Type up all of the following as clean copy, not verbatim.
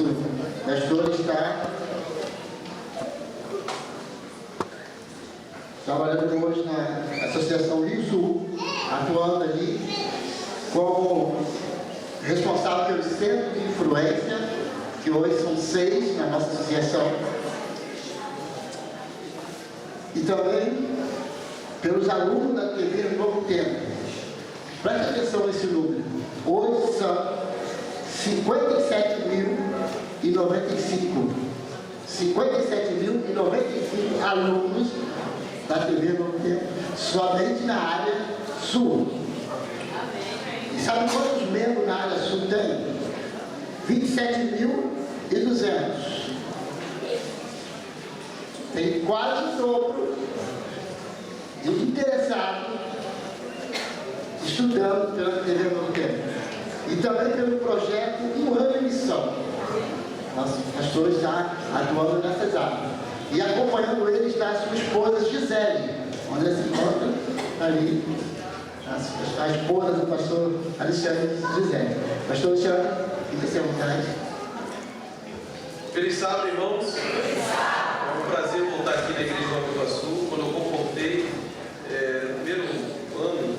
Nosso pastor está trabalhando hoje na Associação Rio Sul, atuando ali como responsável pelo centro de influência, que hoje são 6 na nossa associação, e também pelos alunos da TV Novo Tempo. Preste atenção nesse número. Hoje são 57.095 alunos da TV Novo Tempo, somente na área sul. E sabe quantos membros na área sul tem? 27.200. Tem quase o dobro de interessados estudando pela TV Novo Tempo. E também pelo projeto Um Ano em Missão. Nosso pastor está atuando nessas áreas. E acompanhando ele está a sua esposa Gisele, onde ela se encontra ali. A esposa do pastor Alexandre Gisele. Pastor Alexandre, fique-se à vontade. Feliz sábado, irmãos. É um prazer voltar aqui na Igreja Nova Iguaçu. Quando eu comportei no primeiro ano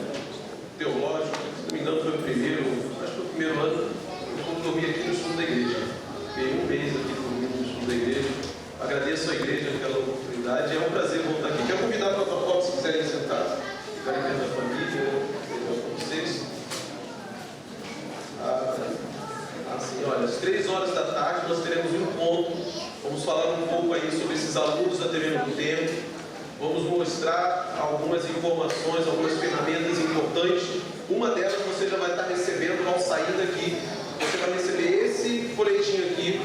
teológico, se não me engano foi o primeiro, acho que foi o primeiro ano, eu dormi aqui no sul da igreja. Fiquei um mês aqui dormindo no sul da igreja. Agradeço a igreja pela oportunidade. É um prazer voltar aqui. Quero convidar para o protocolo, se quiserem sentar, ficarem perto da família, com vocês. Assim, olha, às 3 horas da tarde nós teremos um encontro. Vamos falar um pouco aí sobre esses alunos da TV Novo Tempo. Vamos mostrar algumas informações, algumas ferramentas importantes. Uma delas você já vai estar recebendo ao sair daqui. Você vai receber esse folhetinho aqui.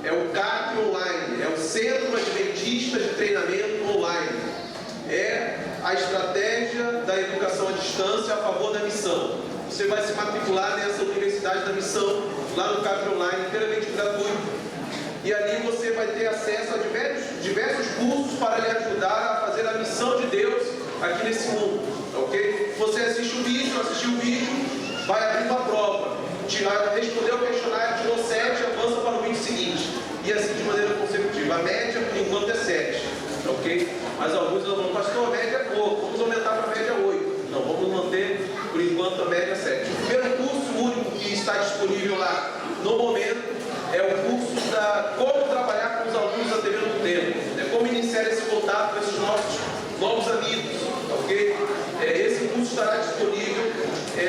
É o CAP Online, é o Centro Adventista de Treinamento Online. É a estratégia da educação à distância a favor da missão. Você vai se matricular nessa Universidade da Missão, lá no CAP Online, inteiramente gratuito. E ali você vai ter acesso a diversos cursos para lhe ajudar a fazer a missão de Deus aqui nesse mundo, ok? Você assistiu o vídeo, vai abrir uma prova, respondeu o questionário, tirou 7, avança para o vídeo seguinte. E assim de maneira consecutiva. A média, por enquanto, é 7, ok? Mas alguns vão, pastor, a média é pouco, vamos aumentar para a média 8. Não, vamos manter, por enquanto, a média 7. O primeiro curso único que está disponível lá, no momento, é o curso da como trabalhar com os alunos da TV Novo Tempo, como iniciar esse contato com esses novos amigos, ok? Esse curso estará disponível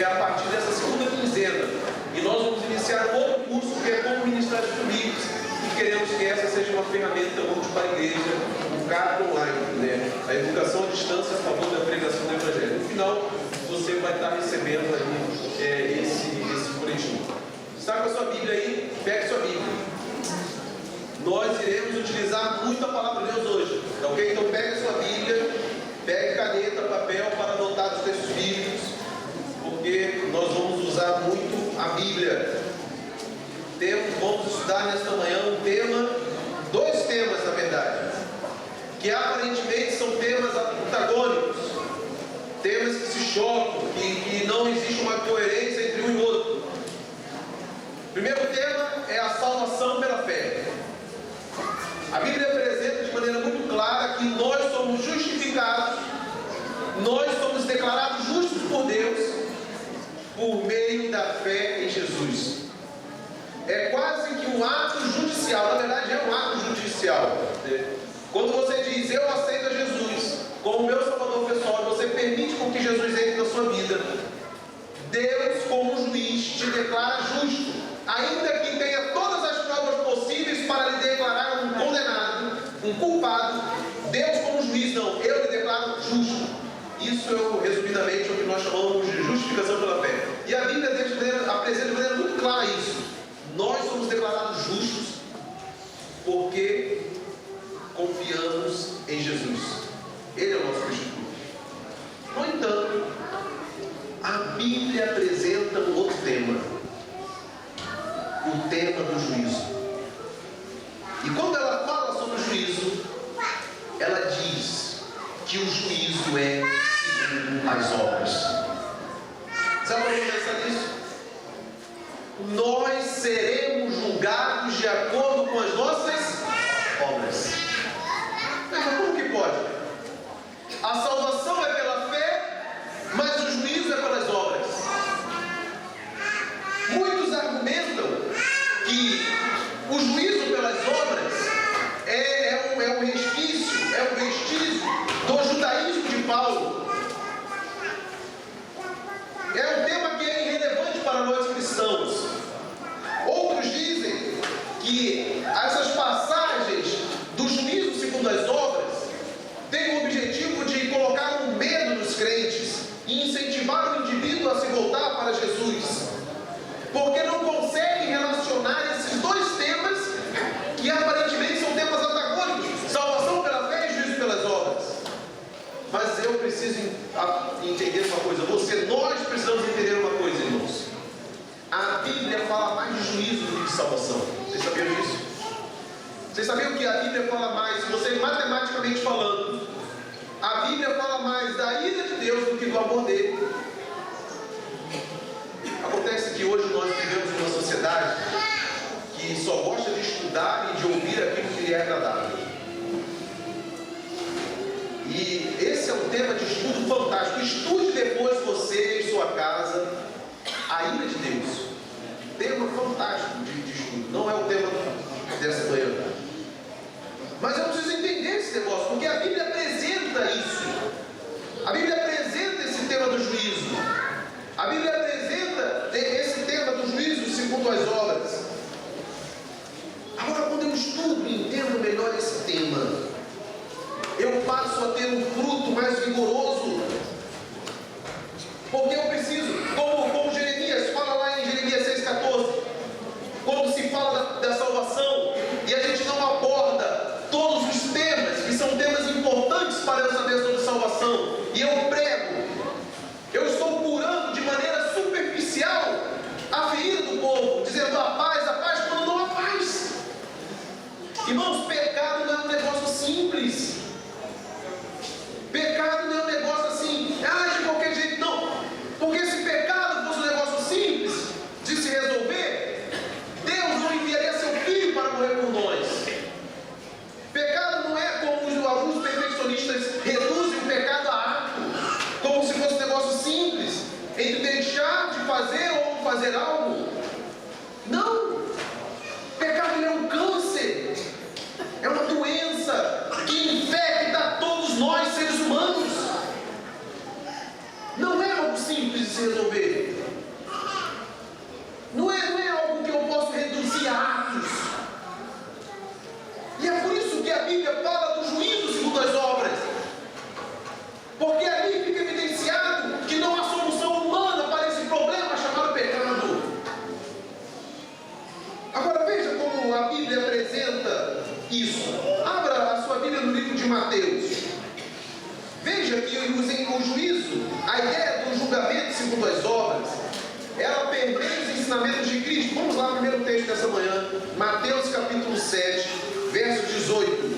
a partir dessa segunda quinzena. E nós vamos iniciar um outro curso que é como ministrar os amigos, e queremos que essa seja uma ferramenta útil para a igreja, o CAP Online, a educação à distância a favor da pregação do Evangelho. No final, você vai estar recebendo aí esse boletim. Está com a sua Bíblia aí? Pegue sua Bíblia. Nós iremos utilizar muito a palavra de Deus hoje, ok? Então pegue a sua Bíblia, pegue caneta, papel para anotar os textos bíblicos, porque nós vamos usar muito a Bíblia. Vamos estudar nesta manhã dois temas na verdade, que aparentemente são temas antagônicos, temas que se chocam, que não existe uma coerência entre um e outro. O primeiro tema é a salvação pela fé. A Bíblia apresenta de maneira muito clara que nós somos justificados, nós somos declarados justos por Deus por meio da fé em Jesus. É quase que um ato judicial, na verdade é um ato judicial. Quando você diz, eu aceito a Jesus como meu Salvador pessoal, você permite com que Jesus entre na sua vida, Deus, como juiz, te declara justo, ainda que tenha todas as provas possíveis para lhe declarar um condenado, um culpado. Deus, como juiz, não, eu lhe declaro justo. Isso é, resumidamente, o que nós chamamos de justificação pela fé. E a Bíblia apresenta de maneira muito clara isso. Nós somos declarados justos porque confiamos em Jesus. Ele é o nosso substituto. No entanto, a Bíblia apresenta um outro tema, o tema do juízo. E quando ela fala sobre o juízo, ela diz que o juízo é segundo as obras. Sabe como pensar nisso? Nós seremos julgados de de acordo com as nossas obras. Mas como que pode? A salvação é pela fé, mas o juízo é pelas obras. Muitos argumentam que o juízo pelas obras é um resquício do judaísmo de Paulo. É um tema que é irrelevante para nós cristãos. Outros dizem que essas passagens do juízo segundo as obras têm o objetivo de colocar um medo nos crentes e incentivar o indivíduo a se voltar para Jesus, porque não conseguem relacionar esses dois temas que aparentemente são temas antagônicos: salvação pela fé e juízo pelas obras. Mas eu preciso entender uma coisa, nós precisamos entender uma coisa, irmãos. A Bíblia fala mais de juízo do que de salvação. Vocês sabiam disso? Vocês sabiam que a Bíblia fala mais, se você matematicamente falando, a Bíblia fala mais da ira de Deus do que do amor dele. Acontece que hoje nós vivemos em uma sociedade que só gosta de estudar e de ouvir aquilo que lhe é agradável. E esse é um tema de estudo fantástico. Estude depois você em sua casa a ira de Deus. Tema fantástico de estudo. Não é o tema dessa manhã. Mas eu preciso entender esse negócio, porque a Bíblia apresenta isso. A Bíblia apresenta esse tema do juízo. A Bíblia apresenta esse tema do juízo segundo as obras. Agora, quando eu estudo e entendo melhor esse tema, eu passo a ter um fruto mais vigoroso. Porque eu preciso, como Jeremias fala lá em Jeremias 6,14, quando se fala da salvação e a gente não aborda todos os temas, que são temas importantes para essa bênção de salvação, e eu prego, eu estou curando de maneira superficial a ferida do povo, dizendo a paz, quando não há paz. Irmãos, pecado não é um negócio simples. Pecado não é um negócio assim, de qualquer jeito, não. Porque se pecado fosse um negócio simples de se resolver, Deus não enviaria seu Filho para morrer por nós. Pecado não é como alguns perfeccionistas reduzem o pecado a ato, como se fosse um negócio simples, entre deixar de fazer ou fazer algo. Não. Pecado é um câncer, é uma doença que infecta todos nós, seres humanos. Não é algo simples de se resolver. Não é algo que eu posso reduzir a atos. E é por isso que a Bíblia fala do juízo segundo as obras. Porque ali fica evidenciado que não há solução humana para esse problema chamado pecado. Agora veja como a Bíblia apresenta isso. Abra a sua Bíblia no livro de Mateus. Veja que o juízo, a ideia do julgamento segundo as obras, ela permeia os ensinamentos de Cristo. Vamos lá, primeiro texto dessa manhã, Mateus capítulo 7, verso 18.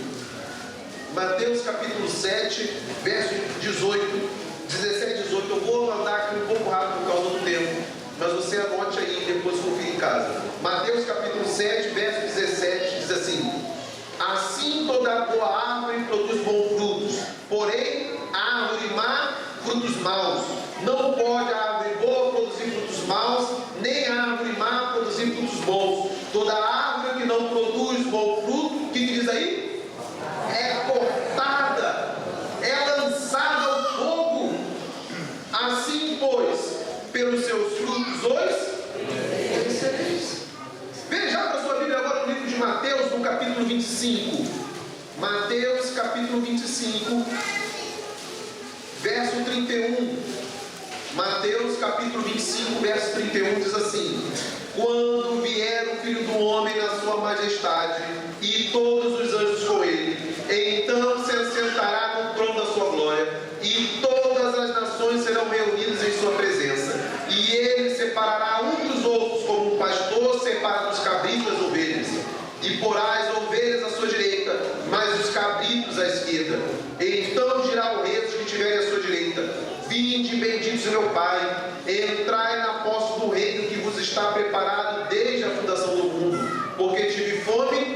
Mateus capítulo 7, verso 18, 17 e 18. Eu vou andar aqui um pouco rápido por causa do tempo, mas você anote aí e depois confira em casa. Mateus capítulo 7, verso 17, diz assim: assim toda boa árvore produz bons frutos, porém a árvore má, frutos maus. Não pode a árvore boa produzir frutos maus, nem a árvore má produzir frutos bons. Toda árvore que não produz bom fruto, o que diz aí? É cortada, é lançada ao fogo. Assim, pois, pelos seus frutos os conhecereis. Veja para a sua Bíblia agora no livro de Mateus, no capítulo 25. Mateus, capítulo 25, verso 31. Mateus, capítulo 25, verso 31 diz assim: quando vier o Filho do Homem na sua majestade, e todos os anjos com ele, então se assentará no trono da sua glória, e todas as nações serão reunidas em sua presença. E ele separará um dos outros, como um pastor separa os cabritos das ovelhas. E porá as ovelhas à sua direita, mas os cabritos à esquerda. Então dirá o rei aos que estiverem à sua direita: vinde, benditos de meu Pai, entrai na posse do reino que vos está preparado desde a fundação do mundo. Porque tive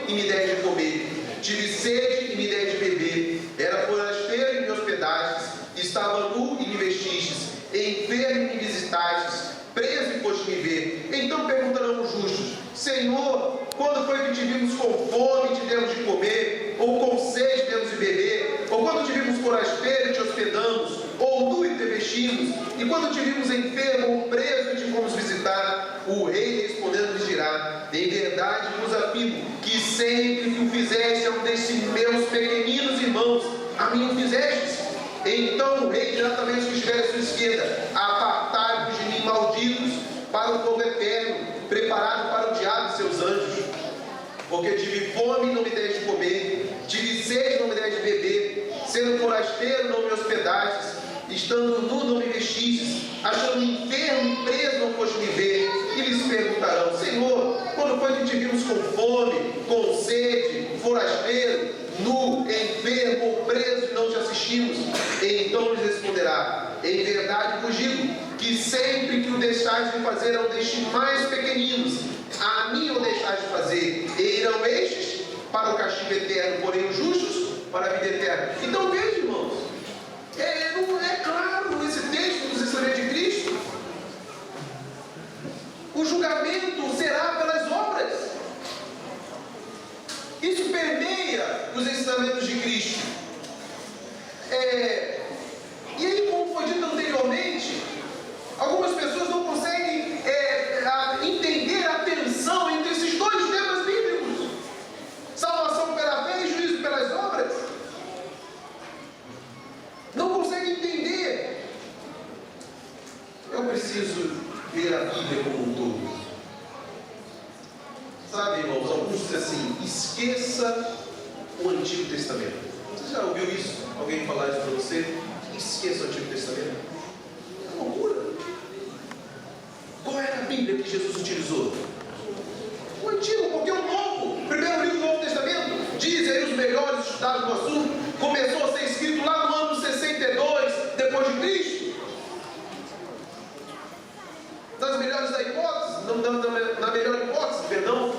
e me deste de comer. Tive sede e me deste de beber. Era forasteiro e me hospedastes. Estava nu e me vestistes. Enfermo e me visitastes. Preso e foste me ver. Então perguntarão os justos: Senhor, quando foi que te vimos com fome e te demos de comer? Ou com sede demos de beber? Ou quando te vimos forasteiro e te hospedamos? Ou nu e te vestimos? E quando te vimos enfermo ou preso e te fomos visitar? O rei respondendo lhes dirá: em verdade vos afirmo que sempre que o fizeste a um desses meus pequeninos irmãos, a mim o fizestes. Então o rei dirá também aos que estiverem à sua esquerda: apartai-vos de mim, malditos, para o fogo eterno, preparado para o diabo e seus anjos. Porque tive fome e não me deste de comer, tive sede e não me deste de beber, sendo forasteiro não me hospedastes, estando nu não me vestistes, achando enfermo e preso não foste me ver. E lhes perguntarão: Senhor, quando foi que te vimos com fome, com sede, forasteiro, nu, enfermo ou preso e não te assistimos? E então lhes responderá: em verdade vos digo que sempre que o deixais de fazer a um destes mais pequeninos, a mim o deixais de fazer. E irão estes para o castigo eterno, porém os justos para a vida eterna. Então veja, irmãos, é claro esse texto dos ensinamentos de Cristo. O julgamento será pelas obras. Isso permeia os ensinamentos de Cristo. E aí, como foi dito anteriormente, algumas pessoas não conseguem entender a tensão entre esses dois temas bíblicos: salvação pela fé e juízo pelas obras. Não conseguem entender. Eu preciso ver a Bíblia como um todo. Sabe, irmãos, alguns dizem assim: esqueça o Antigo Testamento. Você já ouviu isso? Alguém falar isso para você? Esqueça o Antigo Testamento. É uma loucura. Qual era a Bíblia que Jesus utilizou? O Antigo, porque o Novo, primeiro livro do Novo Testamento, diz aí os melhores estudados do assunto, começou a ser escrito lá no ano 62 depois de Cristo. Nas melhores da hipótese, na melhor hipótese, perdão.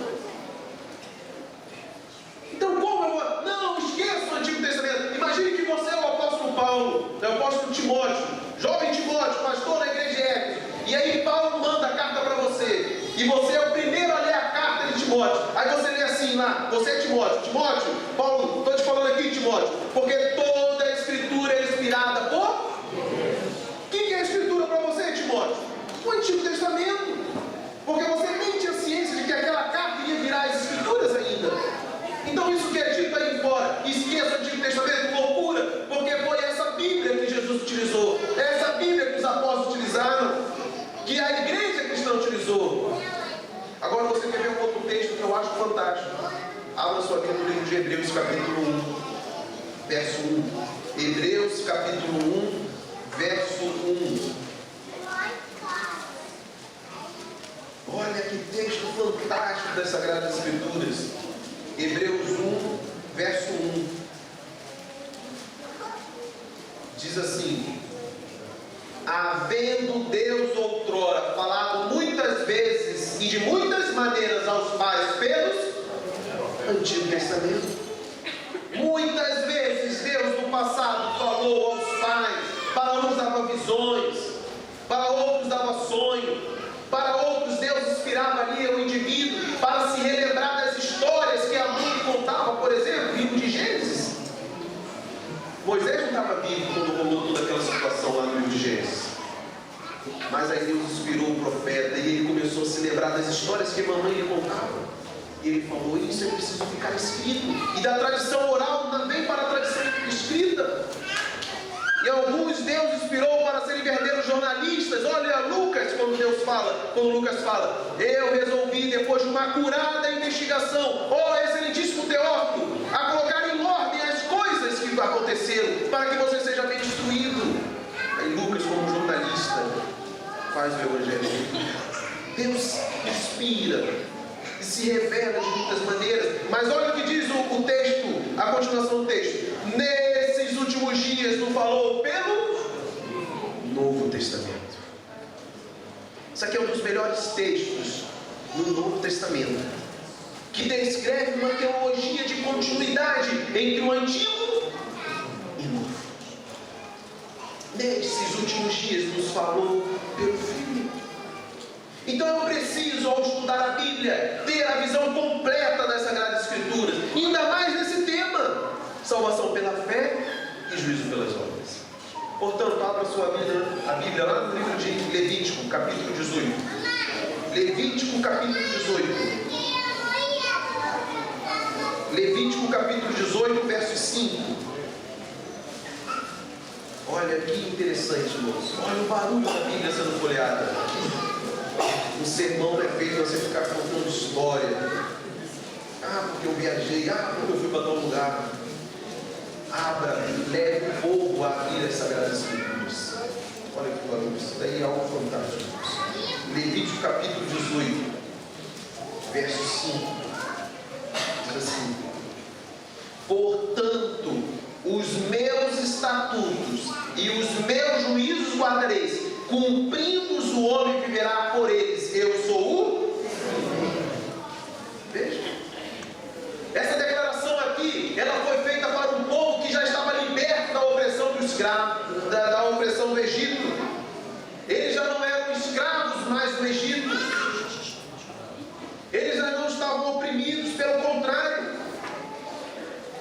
Então, como eu vou? Não, esqueça o Antigo Testamento. Imagine que você é o apóstolo Paulo, é o apóstolo Timóteo, jovem Timóteo, pastor da igreja de Éfeso. E aí Paulo manda a carta para você. E você é o primeiro a ler a carta de Timóteo. Aí você lê assim lá: você é Timóteo. Timóteo, Paulo, estou te falando aqui, Timóteo, porque toda a escritura é inspirada por... O que é a escritura para você, Timóteo? O Antigo Testamento. Porque você nem tinha ciência de que aquela carta ia virar as escrituras ainda. Então isso que é dito aí fora, esqueça o Antigo Testamento, loucura, porque foi essa Bíblia que Jesus utilizou, essa Bíblia que os apóstolos utilizaram, que a igreja cristã utilizou. Agora você quer ver um outro texto que eu acho fantástico. Abra sua Bíblia no livro de Hebreus, capítulo 1, verso 1. Hebreus, capítulo 1, verso 1. Olha que texto fantástico das Sagradas Escrituras. Hebreus 1, verso 1. Diz assim: havendo Deus outrora falado muitas vezes e de muitas maneiras aos pais pelos Antigo Testamento. Muitas vezes Deus no passado falou aos pais, para uns dava visões, para outros dava sonho, para outros Deus inspirava ali o indivíduo para se relembrar das histórias que a mãe contava, por exemplo, livro de Gênesis. Moisés não estava vivo quando rolou toda aquela situação lá no livro de Gênesis. Mas aí Deus inspirou o profeta e ele começou a se lembrar das histórias que a mamãe lhe contava. E ele falou: isso é preciso ficar escrito. E da tradição oral também para a tradição escrita. E alguns Deus inspirou para serem verdadeiros jornalistas. Olha Lucas, quando Lucas fala: eu resolvi, depois de uma curada investigação, excelentíssimo Teófilo, a colocar em ordem as coisas que aconteceram, para que você seja bem instruído. Aí Lucas, como jornalista, faz o evangelho. Deus inspira e se revela de muitas maneiras. Mas olha o que diz o texto, a continuação do texto: nesses últimos dias não falou pelo Novo Testamento. Isso aqui é um dos melhores textos no Novo Testamento. que descreve uma teologia de continuidade entre o Antigo e o Novo. Nesses últimos dias nos falou pelo Filho. Então eu preciso, ao estudar a Bíblia, ter a visão completa das Sagradas Escrituras, ainda mais nesse tema: salvação pela fé e juízo pelas obras. Portanto, abra a Bíblia lá no livro de Levítico, capítulo 18. Levítico, capítulo 18. Levítico, capítulo 18, verso 5. Olha que interessante, moço. Olha o barulho da Bíblia sendo folheada. O sermão é feito para você ficar contando história. Ah, porque eu viajei. Ah, porque eu fui para tal lugar. Abra, leve o povo a abrir as Sagradas Escrituras. Olha que barulho. Isso daí é algo fantástico. Levítico, capítulo 18, verso 5. Diz assim: portanto, os meus estatutos e os meus juízos guardareis, cumprindo-os o homem viverá por eles. Eu sou o... Veja, essa declaração aqui, ela foi feita para um povo que já estava liberto da opressão do escravo, da opressão do Egito. Eles já não eram escravos mais do Egito. Eles já não estavam oprimidos, pelo contrário.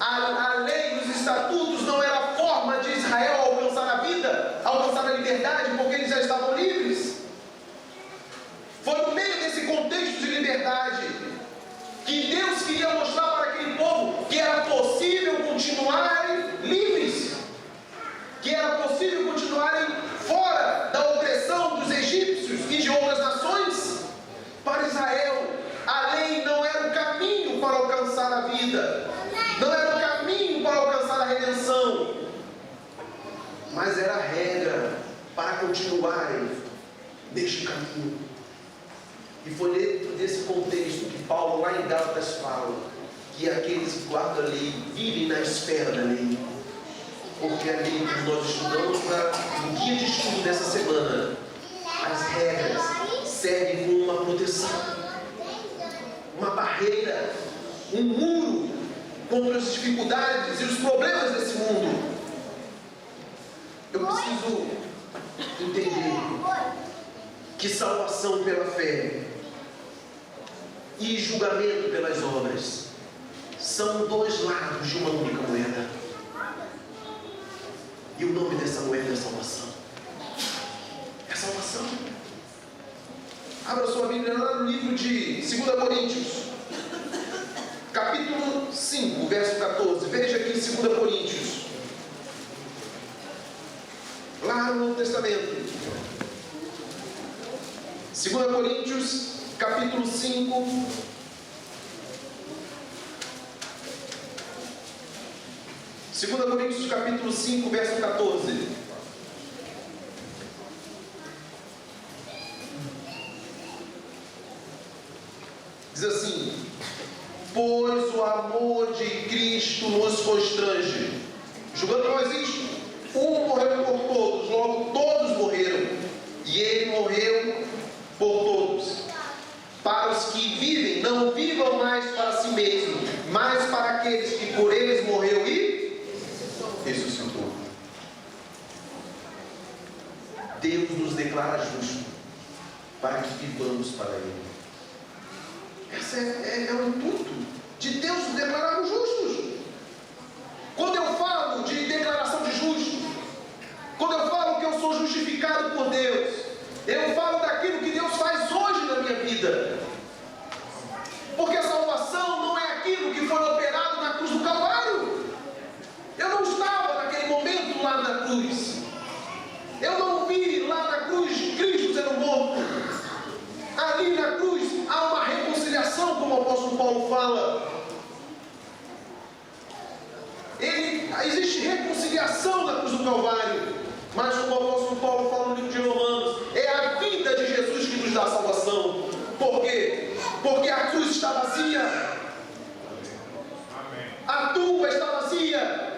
A lei, os estatutos não era a forma de Israel alcançar a vida, alcançar a liberdade, porque eles já estavam livres. Foi no meio desse contexto de liberdade que Deus queria mostrar para aquele povo que era possível continuarem livres, que era possível continuarem fora da opressão dos egípcios e de outras nações. Para Israel, a lei não era o caminho para alcançar a vida, não era o caminho para alcançar a redenção, mas era a regra para continuarem neste caminho. E foi dentro desse contexto que Paulo, lá em Gálatas, fala que aqueles que guardam a lei vivem na esfera da lei. Porque a lei que nós estudamos no guia de estudo dessa semana, as regras servem como uma proteção, uma barreira, um muro contra as dificuldades e os problemas desse mundo. Eu preciso entender que salvação pela fé e julgamento pelas obras são dois lados de uma única moeda. E o nome dessa moeda é salvação. É salvação. Abra sua Bíblia lá no livro de 2 Coríntios, capítulo 5, verso 14. Veja aqui 2 Coríntios, lá no Novo Testamento. 2 Coríntios, capítulo 5, Segunda Coríntios, capítulo 5, verso 14. Diz assim: pois o amor de Cristo nos constrange, julgando nós isto, um morreu por todos, logo todos morreram, e ele morreu por todos, para os que vivem, não vivam mais para si mesmo, mas para aqueles que por eles morreu e ressuscitou. Deus nos declara justo para que vivamos para Ele. Esse é o intuito de Deus nos declarar justos. Quando eu falo de declaração de justo, quando eu falo que eu sou justificado por Deus, eu falo daquilo que Deus faz hoje na minha vida. Porque a salvação não é aquilo que foi operado na cruz do Calvário. Eu não estava naquele momento lá na cruz. Eu não vi lá na cruz Cristo sendo morto. Ali na cruz há uma reconciliação, como o apóstolo Paulo fala. Existe reconciliação na cruz do Calvário. Mas como o apóstolo Paulo fala no livro de Romanos, é a vida de Jesus que nos dá a salvação. Por quê? Porque a cruz está vazia. A tumba está vazia.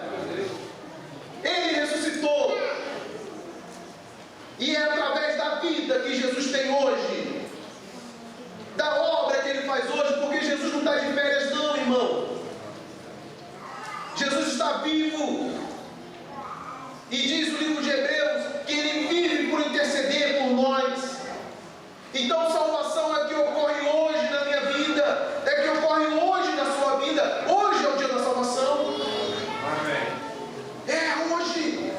Ele ressuscitou. E é através da vida que Jesus tem hoje, da obra que Ele faz hoje, porque Jesus não está de férias está vivo. E diz o livro de Hebreus que Ele vive por interceder por nós. Então salvação é que ocorre hoje na minha vida, é que ocorre hoje na sua vida. Hoje é o dia da salvação. Amém. É hoje.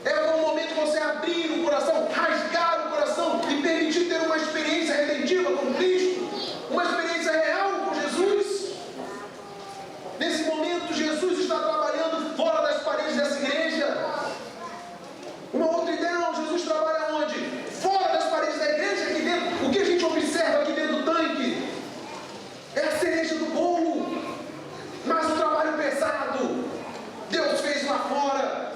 É o momento de você abrir o coração, rasgar o coração e permitir ter uma experiência redentiva com Cristo, uma experiência real com Jesus. Nesse momento Jesus está trabalhando fora das paredes dessa igreja. Uma outra ideia, não, Jesus trabalha onde? Fora das paredes da igreja, aqui dentro. O que a gente observa aqui dentro do tanque é a cereja do bolo, mas o trabalho pesado Deus fez lá fora.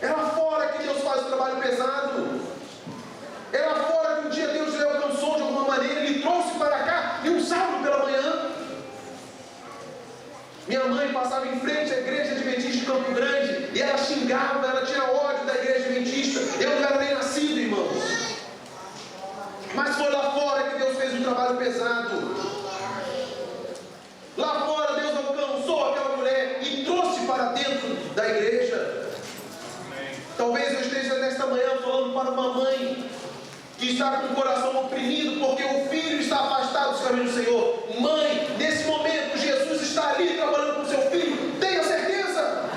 É lá fora que Deus faz o trabalho pesado. É lá fora que um dia Deus lhe alcançou de alguma maneira, Ele trouxe para cá e um sábado pela manhã. Minha mãe passava em frente à igreja adventista de Campo Grande e ela xingava, ela tinha ódio da igreja adventista. Eu não era nem nascido, irmãos. Mas foi lá fora que Deus fez um trabalho pesado. Lá fora Deus alcançou aquela mulher e trouxe para dentro da igreja. Talvez eu esteja nesta manhã falando para uma mãe que está com o coração oprimido porque o filho está afastado dos caminhos do Senhor. Mãe, nesse momento Jesus está ali trabalhando com o seu filho. Tenha certeza.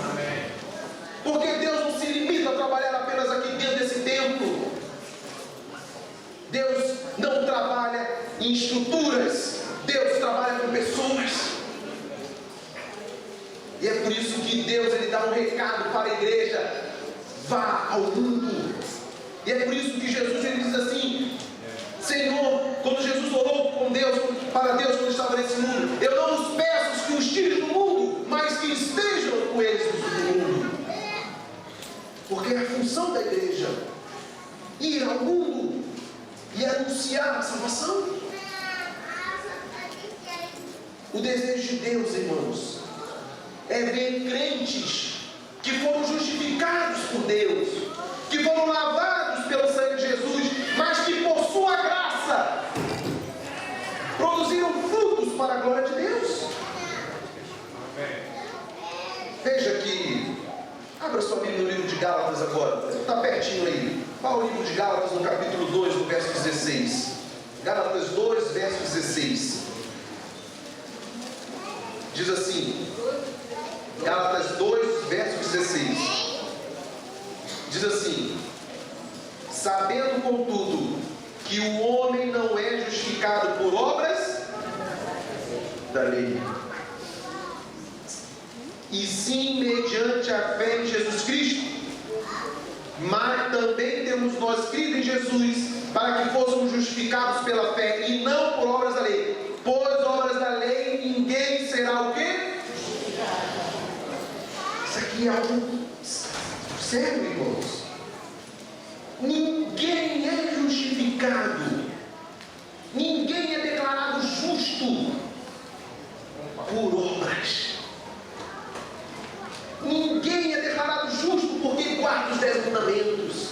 Amém. Porque Deus não se limita a trabalhar apenas aqui dentro desse templo. Deus não trabalha em estruturas. Deus trabalha com pessoas. E é por isso que Deus ele dá um recado para a igreja: vá ao mundo. E é por isso que Jesus ele diz assim: Senhor, quando Jesus orou com Deus, para Deus quando estava nesse mundo, eu não os peço que os tire do mundo, mas que estejam com eles no mundo. Porque é a função da igreja ir ao mundo e anunciar a salvação. O desejo de Deus, irmãos, é ver crentes que foram justificados por Deus, que foram lavados pelo sangue de Jesus, mas que por sua graça produziram frutos para a glória de Deus. Veja que, abra sua Bíblia no livro de Gálatas agora, está pertinho aí. Qual o livro de Gálatas, no capítulo 2, no verso 16? Gálatas 2, verso 16. Diz assim, Gálatas 2, verso 16. Diz assim: sabendo, contudo, que o homem não é justificado por obras da lei, e sim mediante a fé em Jesus Cristo. Mas também temos nós crido em Jesus, para que fôssemos justificados pela fé, e não por obras da lei. Pois obras da lei ninguém será o quê? Isso aqui é algo sério, irmãos. Ninguém é justificado, ninguém é declarado justo por obras. Ninguém é declarado justo porque guarda os 10 mandamentos.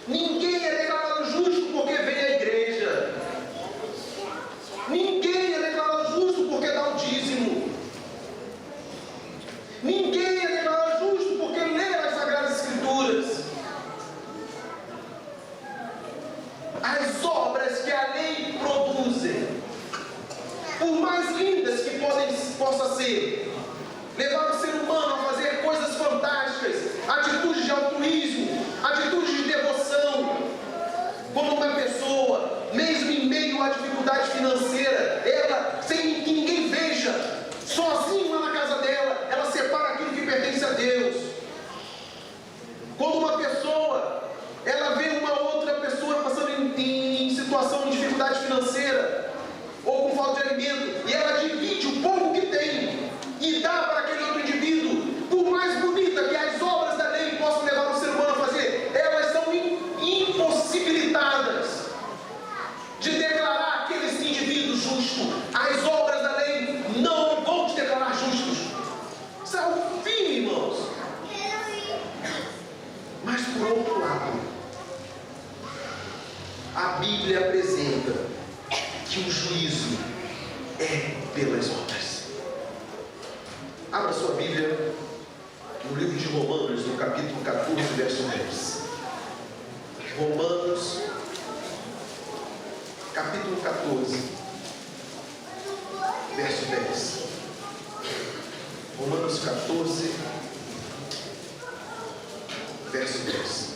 Ninguém é declarado justo porque vem à igreja. Ninguém é declarado justo porque dá o dízimo. Ninguém é declarado justo porque lê as Sagradas Escrituras. As obras que a lei produzem, por mais lindas que possa ser, levar o ser humano a fazer coisas fantásticas, atitudes de altruísmo, atitudes de devoção. Quando uma pessoa, mesmo em meio à dificuldade financeira, ela, sem que ninguém veja, sozinha lá na casa dela, ela separa aquilo que pertence a Deus. Quando uma pessoa, ela vê uma outra pessoa passando em situação de dificuldade financeira, ou com falta de alimento, e ela divide o pouco que tem, e dá para aquele outro indivíduo, por mais bonita que as obras da lei possam levar o ser humano a fazer, elas são impossibilitadas de declarar aqueles indivíduos justos. As obras da lei não vão te declarar justos. Isso é o fim, irmãos. Mas por outro lado, a Bíblia apresenta que o juízo é pelas obras. Abra sua Bíblia no livro de Romanos, no capítulo 14, verso 10. Romanos, capítulo 14, verso 10. Romanos 14, verso 10.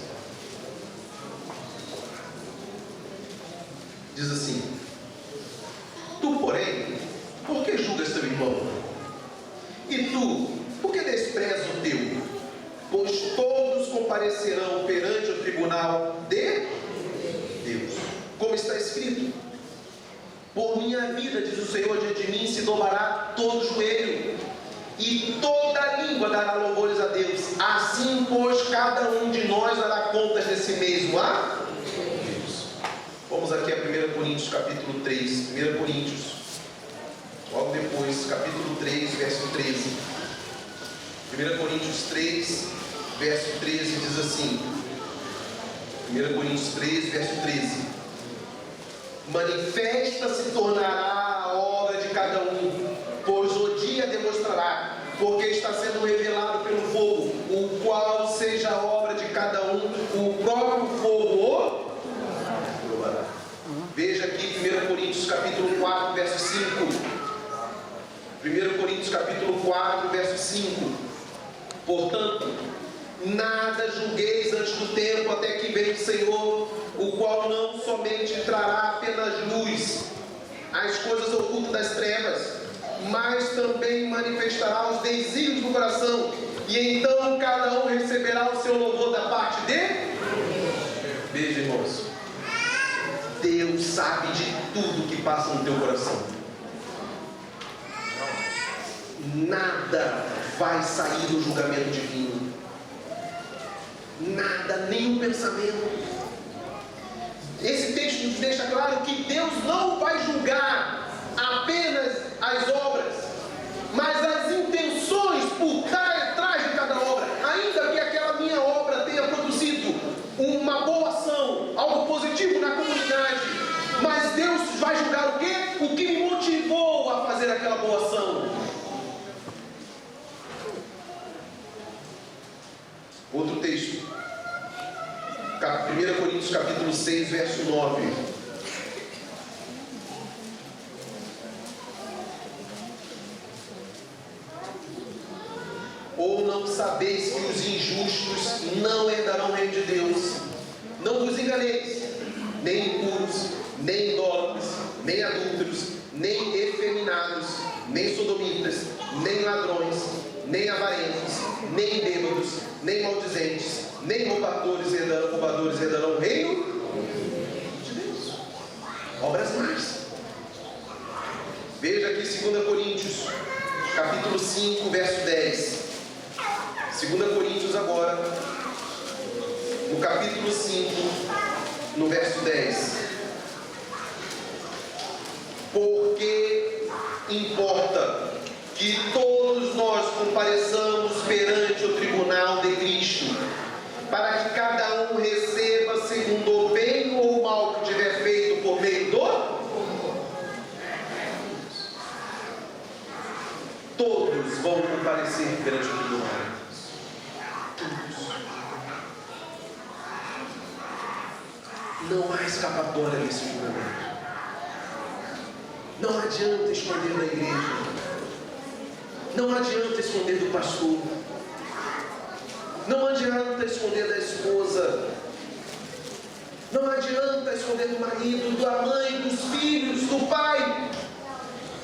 Diz assim: Tu, porém, por que julgas teu irmão? E tu, por que desprezas o teu? Pois todos comparecerão perante o tribunal de Deus. Como está escrito: Por minha vida, diz o Senhor, diante de mim se dobrará todo joelho, e toda língua dará louvores a Deus. Assim, pois, cada um de nós dará contas de si mesmo a Deus. Vamos aqui a 1 Coríntios, capítulo 3. 1 Coríntios, logo depois, capítulo 3, verso 13. 1 Coríntios 3, verso 13 diz assim: 1 Coríntios 3, verso 13: Manifesta se tornará a obra de cada um, pois o dia demonstrará, porque está sendo revelado pelo fogo, o qual seja a obra de cada um, o próprio fogo o provará. Veja aqui 1 Coríntios capítulo 4, verso 5. 1 Coríntios capítulo 4, verso 5. Portanto, nada julgueis antes do tempo, até que venha o Senhor, o qual não somente trará apenas luz às coisas ocultas das trevas, mas também manifestará os desígnios do coração, e então cada um receberá o seu louvor da parte de Veja, irmãos, Deus sabe de tudo que passa no teu coração. Nada vai sair do julgamento divino. Nada, nenhum pensamento. Esse texto nos deixa claro que Deus não vai julgar apenas as obras, mas as intenções por trás de cada obra. Ainda que aquela minha obra tenha produzido uma boa ação, algo positivo na comunidade, mas Deus vai julgar o quê? O que me motivou a fazer aquela boa ação. Outro texto, 1 Coríntios capítulo 6, verso 9. Ou não sabeis que os injustos não herdarão o reino de Deus? Não vos enganeis, nem impuros, nem idólatras, nem adúlteros, nem efeminados, nem sodomitas, nem ladrões, nem avarentos, nem bêbados, nem maldizentes, nem roubadores herdarão o reino de Deus. Obras más. Veja aqui 2 Coríntios, capítulo 5, verso 10. 2 Coríntios agora, no capítulo 5, no verso 10. Porque importa que todos nós compareçamos perante o tribunal de Cristo, para que cada um receba segundo o bem ou o mal que tiver feito por meio do... Todos vão comparecer perante o tribunal. Todos. Não há escapatória nesse julgamento. Não adianta esconder da igreja. Não adianta esconder do pastor. Não adianta esconder da esposa. Não adianta esconder do marido, da mãe, dos filhos, do pai.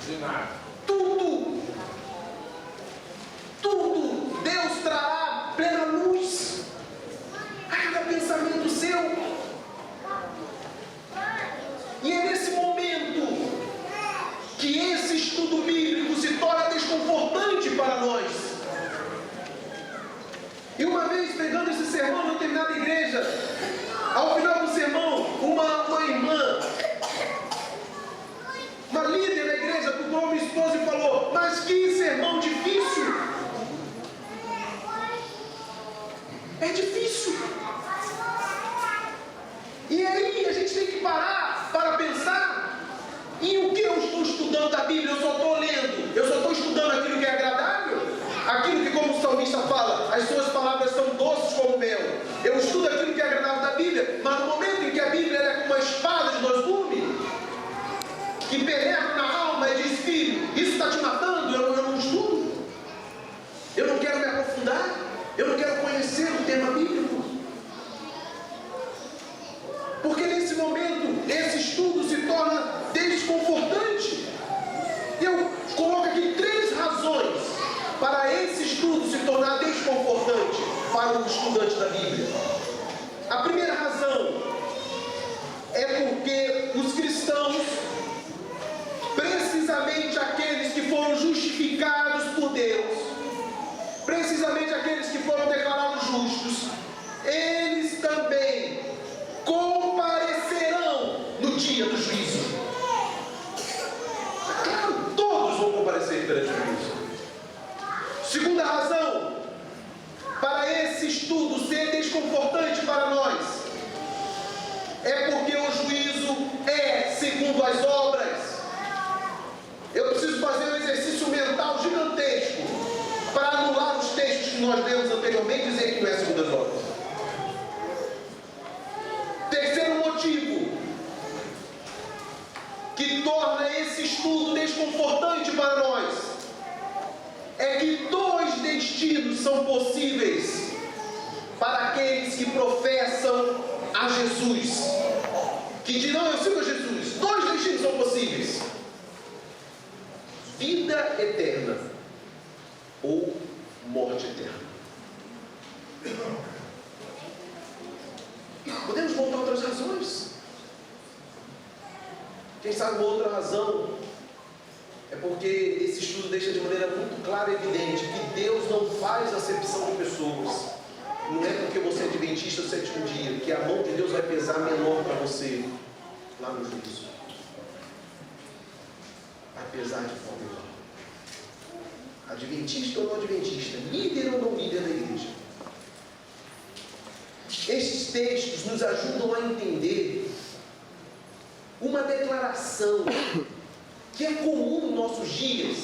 De nada. Tudo. Tudo. Deus trará plena luz a cada pensamento seu. E é nesse momento que esse estudo bíblico se torna desconfortante para nós. E uma vez pregando esse sermão numa determinada igreja, ao final do sermão, uma irmã, uma líder da igreja, procurou minha esposa e falou: mas que sermão difícil! É difícil. E aí a gente tem que parar para pensar em o que eu estou estudando da Bíblia. Eu só estou lendo, eu só estou estudando aquilo que é agradável. inferno na alma e diz: filho, isso está te matando, eu não estudo, eu não quero me aprofundar, eu não quero conhecer o tema bíblico. Porque nesse momento, esse estudo se torna desconfortante. Eu coloco aqui 3 razões para esse estudo se tornar desconfortante para o estudante da Bíblia. A primeira razão é porque os cristãos, precisamente aqueles que foram justificados por Deus, precisamente aqueles que foram declarados justos, eles também comparecerão no dia do juízo. Claro, todos vão comparecer perante o juízo. Segunda razão para esse estudo ser desconfortante para nós é porque o juízo é segundo as obras. Eu preciso fazer um exercício mental gigantesco para anular os textos que nós lemos anteriormente e dizer que não é segundo as obras. Terceiro motivo que torna esse estudo desconfortante para nós é que 2 destinos são possíveis para aqueles que professam a Jesus, que dirão: eu sigo a Jesus. 2 destinos são possíveis: vida eterna ou morte eterna. Podemos voltar a outras razões. Quem sabe uma outra razão é porque esse estudo deixa de maneira muito clara e evidente que Deus não faz acepção de pessoas. Não é porque você é adventista do 7º dia que a mão de Deus vai pesar menor para você lá no juízo. Vai pesar de forma igual. Adventista ou não adventista, líder ou não líder da igreja. Estes textos nos ajudam a entender uma declaração que é comum nos nossos dias,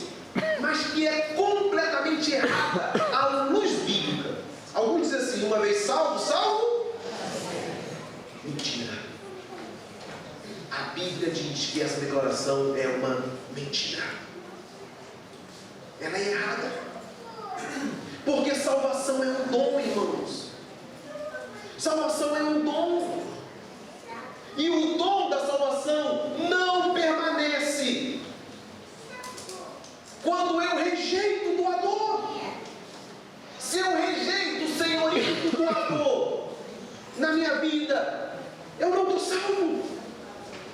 mas que é completamente errada à luz bíblica. Alguns dizem assim: uma vez salvo, salvo? Mentira. A Bíblia diz que essa declaração é uma mentira. Ela é errada. Porque salvação é um dom, irmãos. Salvação é um dom. E o dom da salvação não permanece quando eu rejeito o doador. Se eu rejeito o senhorio do doador na minha vida, eu não estou salvo.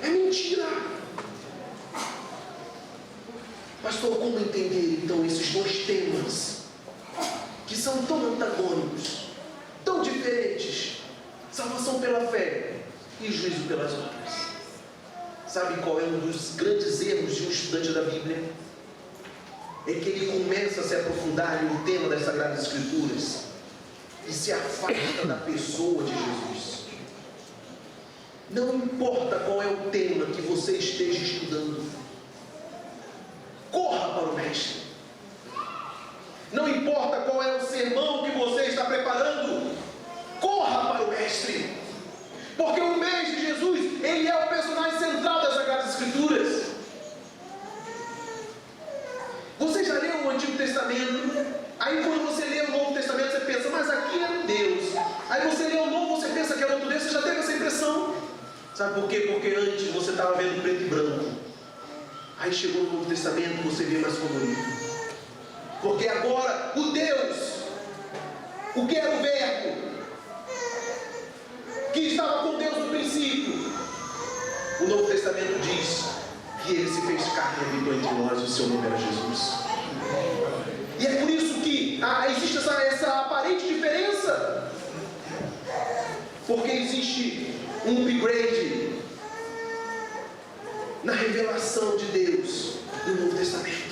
É mentira. Pastor, como entender então esses 2 temas que são tão antagônicos, tão diferentes? Salvação pela fé e juízo pelas obras. Sabe qual é um dos grandes erros de um estudante da Bíblia? É que ele começa a se aprofundar no tema das Sagradas Escrituras e se afasta da pessoa de Jesus. Não importa qual é o tema que você esteja estudando, corra para o Mestre. Não importa qual é o sermão que você está preparando, corra para o Mestre. Porque o Mestre Jesus, ele é o personagem central das Sagradas Escrituras. Você já leu o Antigo Testamento? Aí quando você lê o Novo Testamento, você pensa: mas aqui é um Deus. Aí você lê o Novo, você pensa que é outro Deus. Você já teve essa impressão. Sabe por quê? Porque antes você estava vendo preto e branco. Aí chegou no Novo Testamento, você vê mais colorido. Porque agora o Deus, o que era o Verbo, que estava com Deus no princípio, o Novo Testamento diz que ele se fez carne e habitou entre nós, e o seu nome era Jesus. E é por isso que existe essa aparente diferença, porque existe um upgrade na revelação de Deus no Novo Testamento.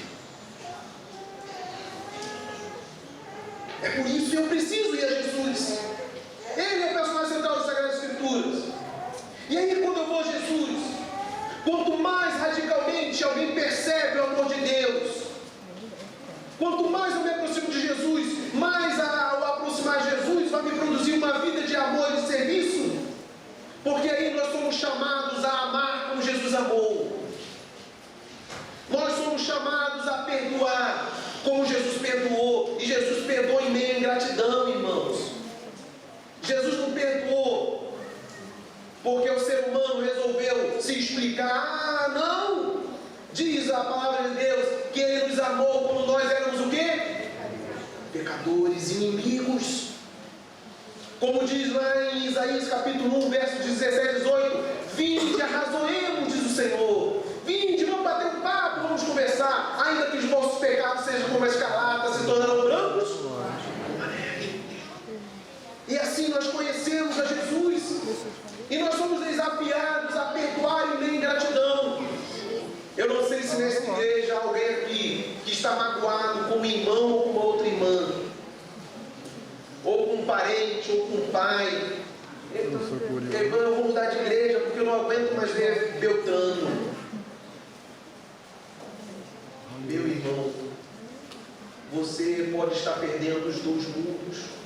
É por isso que eu preciso ir a Jesus. Ele é o personagem central das Sagradas Escrituras. E aí quando eu vou a Jesus, quanto mais radicalmente alguém percebe o amor de Deus, quanto mais eu me aproximo de Jesus, mais ao aproximar de Jesus vai me produzir uma vida de amor e de serviço. Porque aí nós somos chamados a amar como Jesus amou. somos chamados a perdoar como Jesus perdoou. E Jesus perdoou em meio à ingratidão, irmãos. Jesus não perdoou porque o ser humano resolveu se explicar. Não! Diz a palavra de Deus que Ele nos amou quando nós éramos o quê? Pecadores, inimigos. Como diz lá em Isaías capítulo 1, versos 17 e 18: vinde, arrazoemos, diz o Senhor. Vinde, vamos bater um papo, vamos conversar. Ainda que os nossos pecados sejam como a escarlata, se tornarão brancos. E assim nós conhecemos a Jesus. E nós somos desafiados a perdoar em meio à ingratidão. Eu não sei se nessa igreja há alguém aqui que está magoado com um irmão ou com uma outra irmã, ou com um parente, ou com um pai. Irmão, eu vou mudar de igreja porque eu não aguento mais ver Beltrano. Meu irmão, você pode estar perdendo os 2 mundos.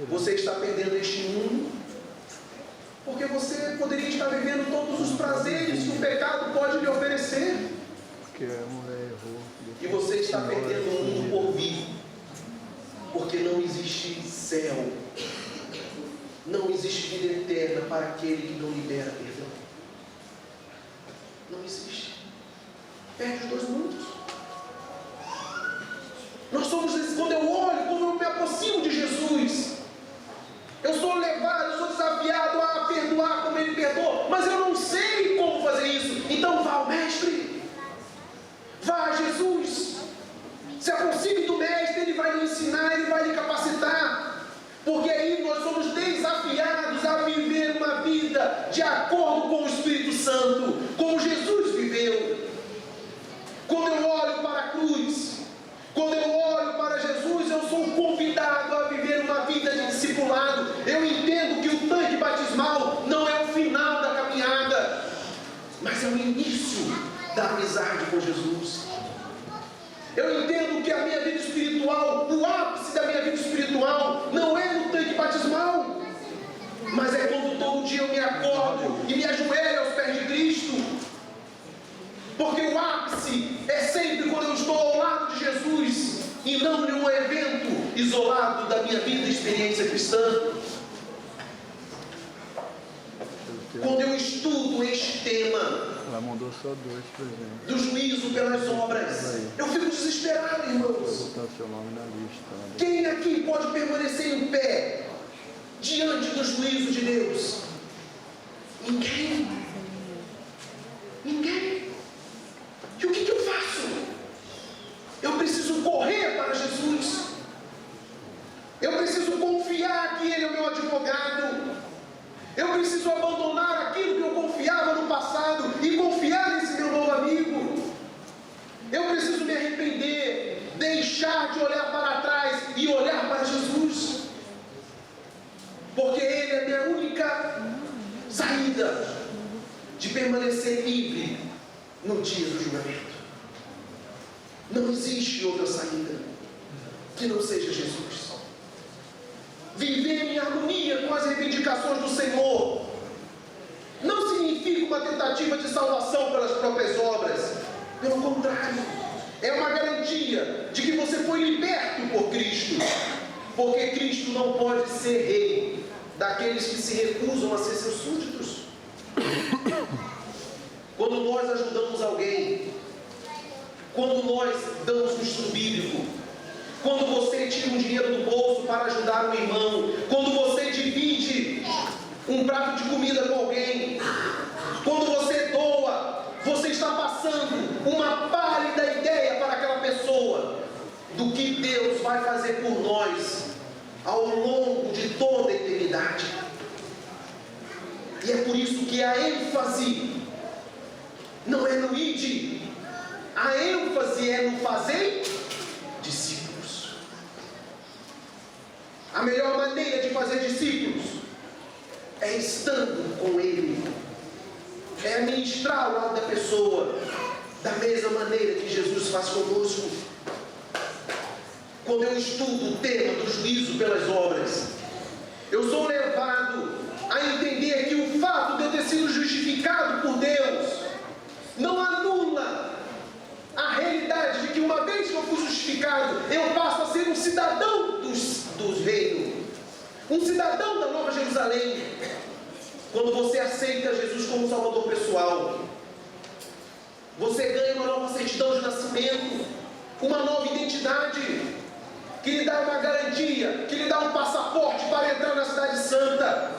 Você está perdendo este mundo porque você poderia estar vivendo todos os prazeres que o pecado pode lhe oferecer. E você está perdendo o mundo por vir, porque não existe céu, não existe vida eterna para aquele que não libera perdão. Não existe. Perde os 2 mundos. Nós somos, quando eu olho, quando eu me aproximo de Jesus, eu sou levado, eu sou desafiado a perdoar como Ele perdoou, mas eu não sei como fazer isso. Então vá ao Mestre, vá a Jesus, se aproxime do Mestre, Ele vai lhe ensinar, Ele vai lhe capacitar, porque aí nós somos desafiados a viver uma vida de acordo com o Espírito Santo, como Jesus viveu. Quando eu olho para a cruz, quando eu olho para Jesus, eu sou convidado a viver uma vida de discipulado. Eu entendo que o tanque batismal não é o final da caminhada, mas é o início da amizade com Jesus. Eu entendo que a minha vida espiritual, o ápice da minha vida espiritual, não é no tanque batismal, mas é quando todo dia eu me acordo e me ajoelho aos pés de Cristo. Porque o ápice é sempre quando eu estou ao lado de Jesus e não em um evento isolado da minha vida e experiência cristã. Quando eu estudo este tema, ela mandou só 2 presentes. Do juízo pelas obras, eu fico desesperado, irmãos. Vou botar seu nome na lista. Quem aqui pode permanecer em pé diante do juízo de Deus? Ninguém. Ninguém. E o que eu faço? Eu preciso correr para Jesus. Eu preciso confiar que Ele é o meu advogado. Eu preciso abandonar aquilo que eu confiava no passado e confiar nesse meu novo amigo. Eu preciso me arrepender, deixar de olhar para trás e olhar para Jesus. Porque Ele é a minha única saída de permanecer livre no dia do julgamento. Não existe outra saída que não seja Jesus. Viver em harmonia com as reivindicações do Senhor não significa uma tentativa de salvação pelas próprias obras. Pelo contrário, é uma garantia de que você foi liberto por Cristo. Porque Cristo não pode ser rei daqueles que se recusam a ser seus súditos. Quando nós ajudamos alguém, quando nós damos um estudo bíblico, quando você tira um dinheiro do bolso para ajudar um irmão, quando você divide um prato de comida com alguém, quando você doa, você está passando uma pálida ideia para aquela pessoa do que Deus vai fazer por nós ao longo de toda a eternidade. E é por isso que a ênfase não é no ide, a ênfase é no fazer discípulos. A melhor maneira de fazer discípulos é estando com Ele, é ministrar ao lado da pessoa, da mesma maneira que Jesus faz conosco. Quando eu estudo o tema do juízo pelas obras, eu sou levado a entender que o fato de eu ter sido justificado por Deus não um cidadão da Nova Jerusalém, quando você aceita Jesus como Salvador pessoal, você ganha uma nova certidão de nascimento, uma nova identidade, que lhe dá uma garantia, que lhe dá um passaporte para entrar na cidade santa.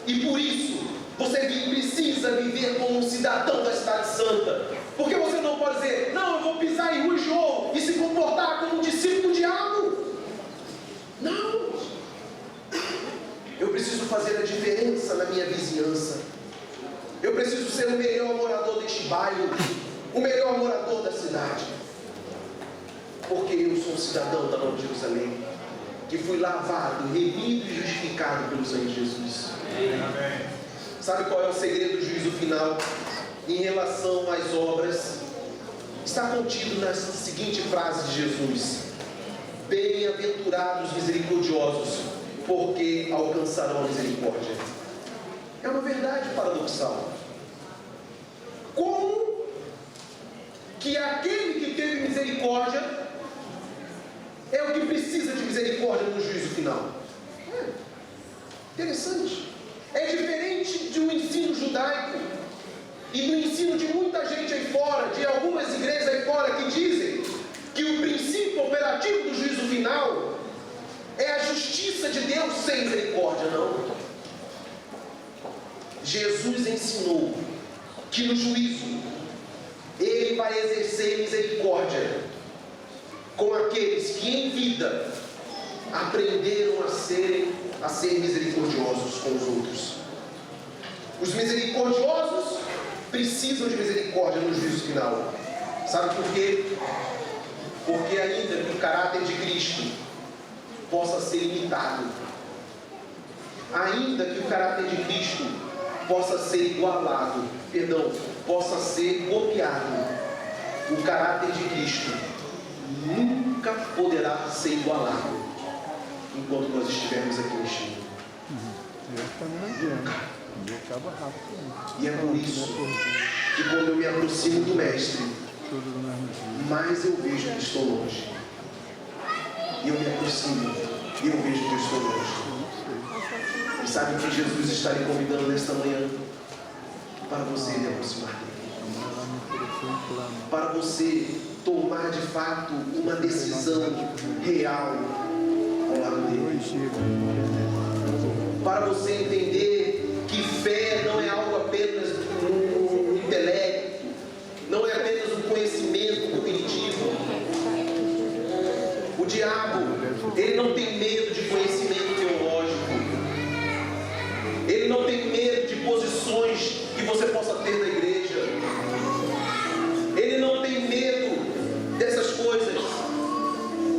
E por isso, você precisa viver como um cidadão da cidade santa. Porque você não pode dizer, não, eu vou pisar em ruas de ouro e se comportar como um discípulo do diabo. Não. Eu preciso fazer a diferença na minha vizinhança. Eu preciso ser o melhor morador deste bairro, o melhor morador da cidade. Porque eu sou um cidadão da Nova Jerusalém, que fui lavado, remido e justificado pelo sangue de Jesus. Amém. Sabe qual é o segredo do juízo final em relação às obras? Está contido na seguinte frase de Jesus: bem-aventurados misericordiosos, porque alcançarão a misericórdia. É uma verdade paradoxal. Como que aquele que teve misericórdia é o que precisa de misericórdia no juízo final? Interessante. É diferente de um ensino judaico e do ensino de muita gente aí fora, de algumas igrejas aí fora que dizem que o princípio operativo do juízo final é a justiça de Deus sem misericórdia. Não. Jesus ensinou que no juízo Ele vai exercer misericórdia com aqueles que em vida aprenderam a ser misericordiosos com os outros. Os misericordiosos precisam de misericórdia no juízo final. Sabe por quê? Porque ainda que o caráter de Cristo possa ser imitado, ainda que o caráter de Cristo possa ser igualado, possa ser copiado, o caráter de Cristo nunca poderá ser igualado enquanto nós estivermos aqui neste mundo. E é por isso que quando eu me aproximo do Mestre, mais eu vejo que estou longe. E eu me aproximo e eu vejo que eu estou longe. E sabe o que Jesus está lhe convidando nesta manhã? Para você lhe aproximar dele. Para você tomar de fato uma decisão real ao lado dele. Para você entender que fé não é algo apenas um intelecto, não é apenas um conhecimento cognitivo. O diabo, ele não tem medo de conhecimento teológico. Ele não tem medo de posições que você possa ter na igreja. Ele não tem medo dessas coisas.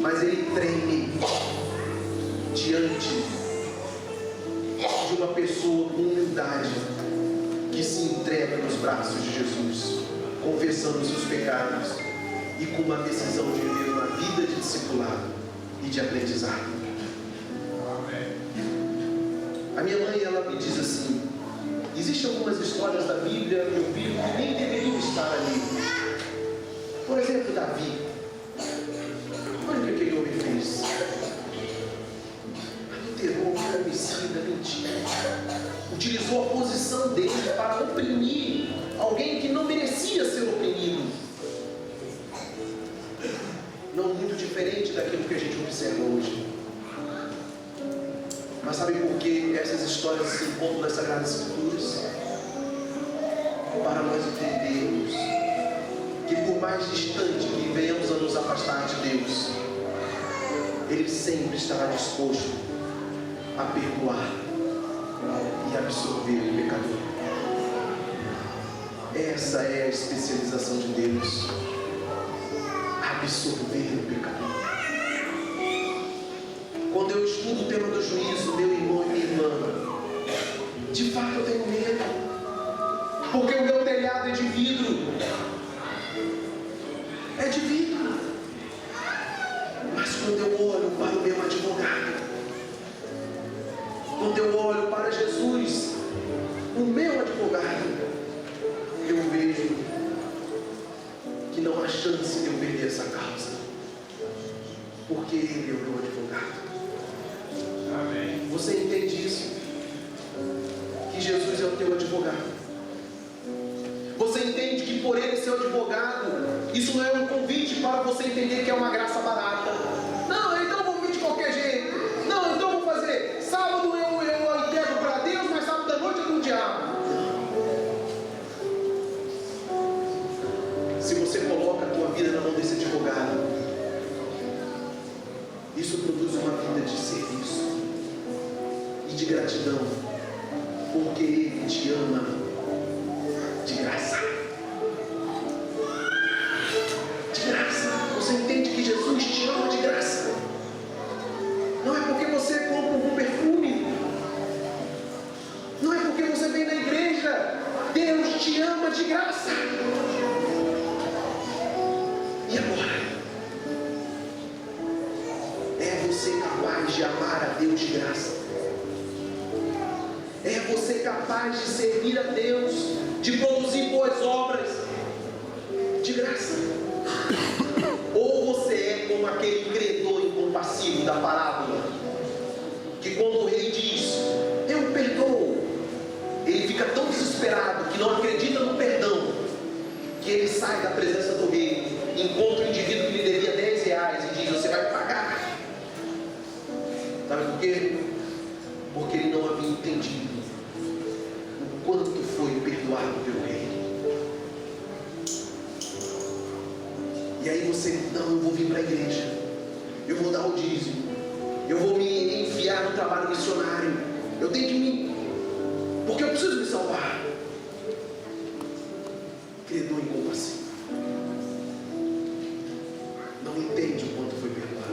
Mas ele treme diante de uma pessoa com humildade que se entrega nos braços de Jesus, confessando os seus pecados e com uma decisão de viver uma vida de discipulado e de aprendizado. A minha mãe, ela me diz assim: existem algumas histórias da Bíblia, meu filho, que nem deveriam estar ali. Por exemplo, Davi. Olha o que aquele homem fez. Adulterou, homicida, mentira. Utilizou a posição dele para oprimir alguém que não merecia ser oprimido. Não muito diferente daquilo que a gente observa hoje. Mas sabe por que essas histórias se encontram nas Sagradas Escrituras? Para nós entendermos que por mais distante que venhamos a nos afastar de Deus, Ele sempre estará disposto a perdoar e absorver o pecador. Essa é a especialização de Deus: absorver o pecador. Quando eu estudo o tema do juízo, meu irmão e minha irmã, de fato eu tenho medo, porque o meu telhado é de vidro. É de vidro. Mas quando eu olho para o meu advogado, quando eu olho para Jesus, o meu advogado, eu vejo que não há chance de eu perder essa causa, porque Ele é o meu advogado. Amém. Você entende isso? Que Jesus é o teu advogado. Você entende que por ele ser o advogado, isso não é um convite para você entender que é uma graça barata. Não, então eu vou vir de qualquer jeito. Não, então eu vou fazer. Sábado eu entrego para Deus, mas sábado da noite é do diabo. Se você coloca a tua vida na mão desse advogado, isso produz uma vida de serviço e de gratidão, porque Ele te ama de graça. De graça. Você entende que Jesus te ama de graça? Não é porque você compra um perfume, não é porque você vem na igreja. Deus te ama de graça. E agora? É você capaz de amar a Deus de graça? É você capaz de servir a Deus, de produzir boas obras de graça? Ou você é como aquele credor incompassível da parábola, que quando o rei diz, eu perdoo, ele fica tão desesperado que não acredita no perdão, que ele sai da presença do rei, encontra um indivíduo que lhe devia R$10 e diz, você vai pagar. Sabe por quê? Porque ele não havia entendido o quanto foi perdoado pelo rei. E aí você, não, eu vou vir para a igreja, eu vou dar o dízimo, eu vou me enfiar no trabalho missionário, eu tenho que me, porque eu preciso me salvar. Credor incompassível, não entende o quanto foi perdoado.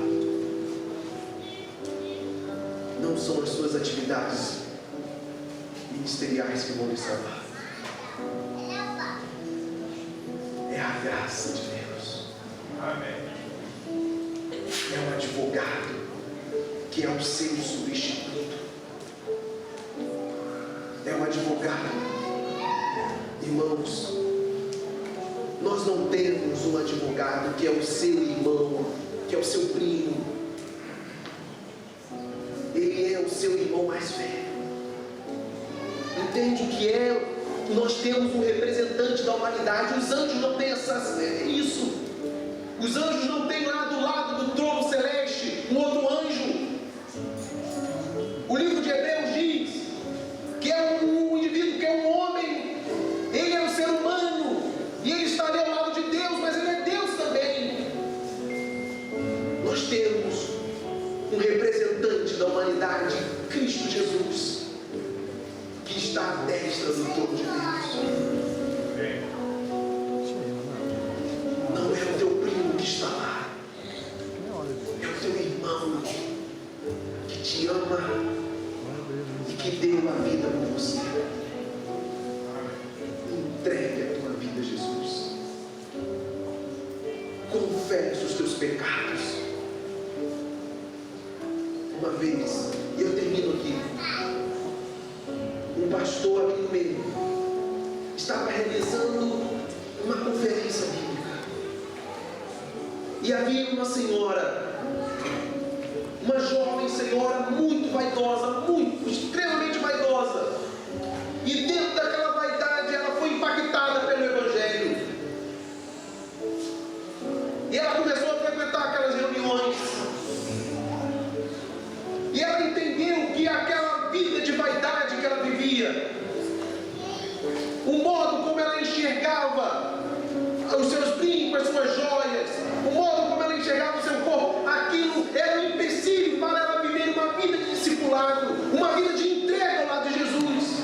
Não são as suas atividades ministeriais que vão lhe salvar, é a graça de Deus. Amém. É um advogado que é o seu substituto. É um advogado. Irmãos, nós não temos um advogado que é o seu irmão, que é o seu primo. Ele é o seu irmão mais velho. Entende o que é? Nós temos um representante da humanidade. Os anjos não têm isso. Os anjos não têm lá do lado do trono celeste um outro anjo. O livro de Hebreus diz que é um indivíduo, que é um homem. Ele é um ser humano e ele está ali ao lado de Deus, mas ele é Deus também. Nós temos um representante da humanidade, Cristo Jesus, que está à destra do trono de Deus. Não é o teu primo que está lá, é o teu irmão que te ama e que deu a vida por você. Entregue a tua vida a Jesus. Confesse os teus pecados. Uma vez, e eu termino aqui, um pastor amigo meu estava realizando uma conferência bíblica e havia uma senhora, uma jovem senhora muito vaidosa, extremamente vaidosa, e dentro daquela vaidade ela foi impactada pelo Evangelho e ela começou a frequentar aquelas reuniões. E ela entendeu que aquela vida de vaidade que ela vivia, o modo como ela enxergava os seus brincos, as suas joias, o modo como ela enxergava o seu corpo, aquilo era um empecilho para ela viver uma vida de discipulado, uma vida de entrega ao lado de Jesus.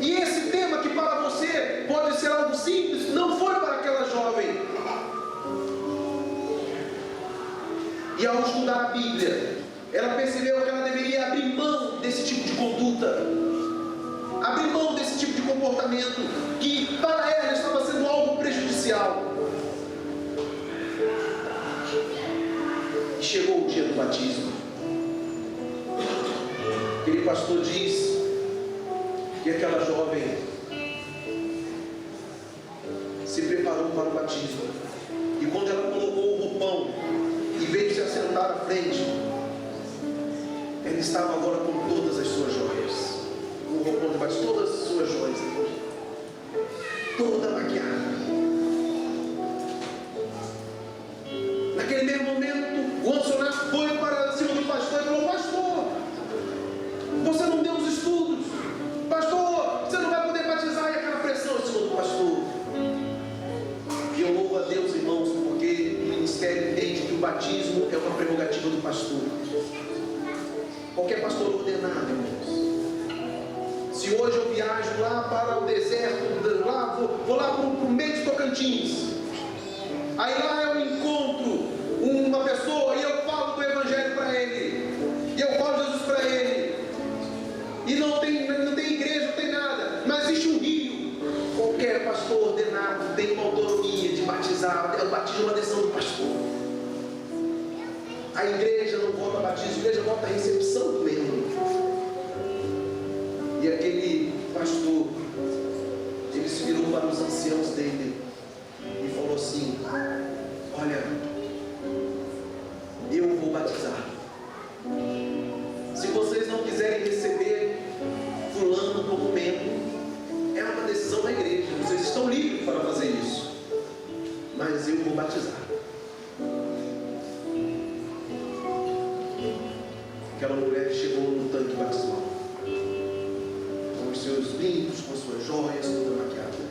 E esse tema, que para você pode ser algo simples, não foi para aquela jovem. E ao estudar a Bíblia, ela percebeu que ela deveria abrir mão desse tipo de conduta, abrir mão desse tipo de comportamento, que para ela estava sendo algo prejudicial. E chegou o dia do batismo. Aquele pastor diz que aquela jovem se preparou para o batismo, e quando ela colocou o roupão e veio se assentar à frente, Ele estava agora com todas as suas joias. O roupão de baixo, todas as suas joias. Toda maquiada. Naquele mesmo momento, o funcionário foi para cima do pastor e falou: pastor, você não deu os estudos. Pastor, você não vai poder batizar. E aquela pressão em cima do pastor. E eu louvo a Deus, irmãos, porque o ministério entende que o batismo é uma prerrogativa do pastor. Qualquer pastor ordenado, irmãos. Se hoje eu viajo lá para o deserto, vou lá para o meio de Tocantins. Aí lá eu encontro uma pessoa e eu falo do Evangelho para ele. E eu falo Jesus para ele. E não tem igreja, não tem nada. Mas existe um rio. Qualquer pastor ordenado tem uma autonomia de batizar. O batismo é uma decisão do pastor. A igreja não vota batismo, a igreja vota a recepção do membro. E aquele pastor, ele se virou para os anciãos dele e falou assim: olha, eu vou batizar. Se vocês não quiserem receber fulano como membro, é uma decisão da igreja, vocês estão livres para fazer isso, mas eu vou batizar. Aquela mulher que chegou no tanque batismal, com os seus brincos, com suas joias, toda maquiada.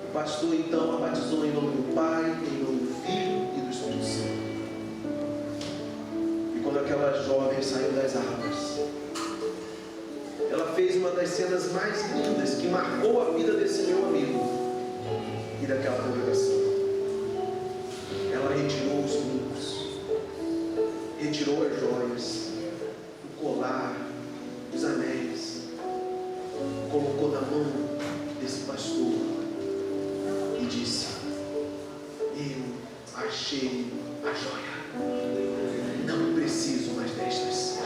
O pastor então a batizou em nome do Pai, em nome do Filho e do Espírito Santo. E quando aquela jovem saiu das águas, ela fez uma das cenas mais lindas que marcou a vida desse meu amigo e daquela congregação. Ela retirou os brincos, retirou as joias, o colar, os anéis, colocou na mão desse pastor e disse: eu achei a joia, não preciso mais destas.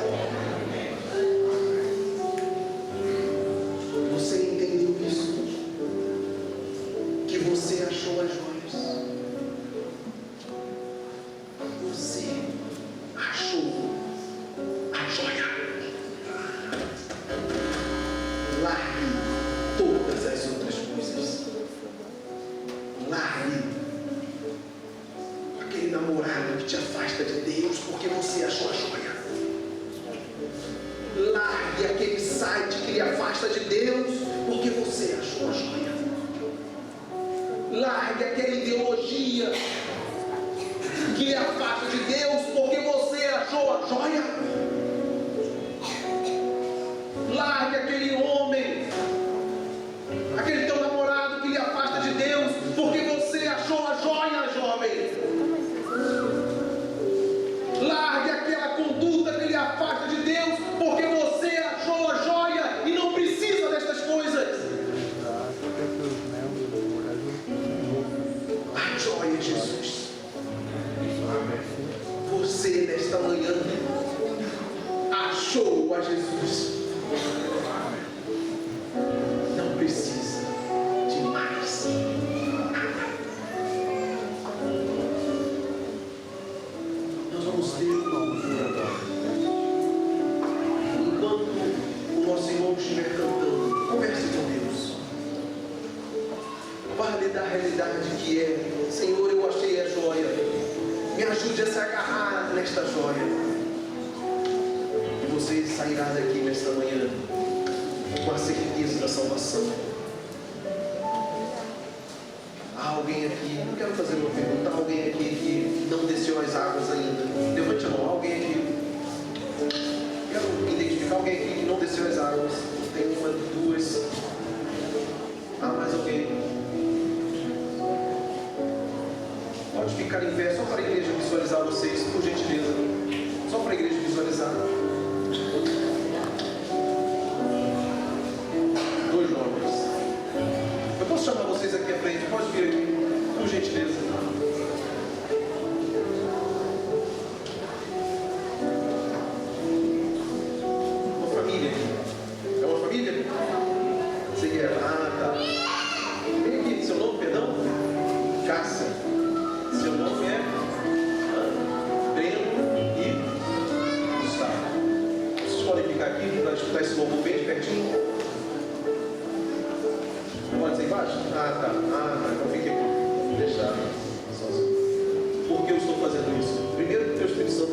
Você entendeu isso? Que você achou as joias. Você achou a joia. Largue todas as outras coisas. Largue aquele namorado que te afasta de Deus porque você achou a joia. Largue aquele site que lhe afasta de Deus porque você achou a joia. Largue aquela ideologia que lhe afasta de Deus porque você achou a joia. Largue aquele homem, aquele teu namorado que lhe afasta de Deus porque você achou a joia, jovem. Largue aquela conduta que lhe afasta de Deus porque você achou a joia e não precisa destas coisas. A joia é Jesus. Você nesta manhã achou a Jesus. Não precisa de mais nada. Nós vamos ter enquanto o nosso irmão estiver cantando, converse com Deus. Fale da realidade que é: Senhor, eu achei a joia, me ajude a se agarrar nesta joia. E você sairá daqui nesta manhã com a certeza da salvação. Há alguém aqui, não quero fazer uma pergunta, há alguém aqui que não desceu as águas ainda? Levante a mão. Alguém aqui? Quero identificar alguém aqui que não desceu as águas. Tem uma, duas. Há mais alguém? Pode ficar em pé só para a igreja visualizar vocês, por gentileza. Só para a igreja visualizar. Dois jovens. Eu posso chamar vocês aqui à frente? Pode vir aqui, por gentileza. Uma família. É uma família? Você quer? Ah, tá. Vem aqui, seu nome, perdão? Cássia. Seu nome é Breno e Gustavo.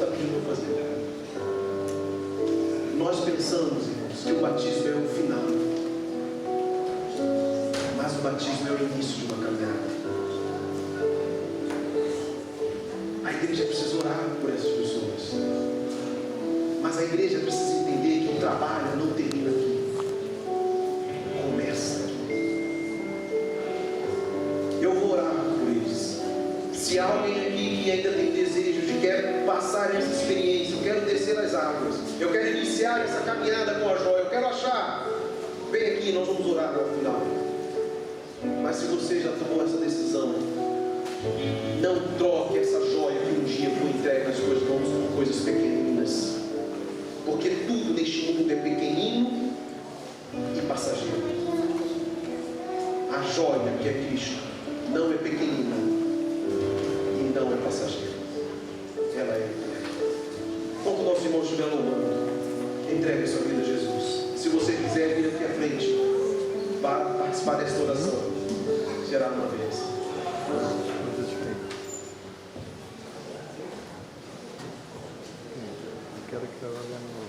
está pedindo para fazer. Nós pensamos, irmãos, que o batismo é o final, mas o batismo é o início de uma caminhada. A igreja precisa orar por essas pessoas, mas a igreja precisa entender que o trabalho não termina aqui, começa aqui. Eu vou orar por eles. Se há alguém aqui que ainda tem desejo de quer passar essa experiência, eu quero descer as águas, eu quero iniciar essa caminhada com a joia, eu quero achar, vem aqui, nós vamos orar ao final. Mas se você já tomou essa decisão, não troque essa joia que um dia foi entregue nas suas mãos por coisas pequeninas, porque tudo neste mundo é pequenino e passageiro. A joia que é Cristo não é pequenina e não é passageira, ela é eterna. Enquanto o nosso irmão estiver louvando, entregue a sua vida a Jesus. Se você quiser vir aqui à frente para participar desta oração, será uma vez. Eu quero que ela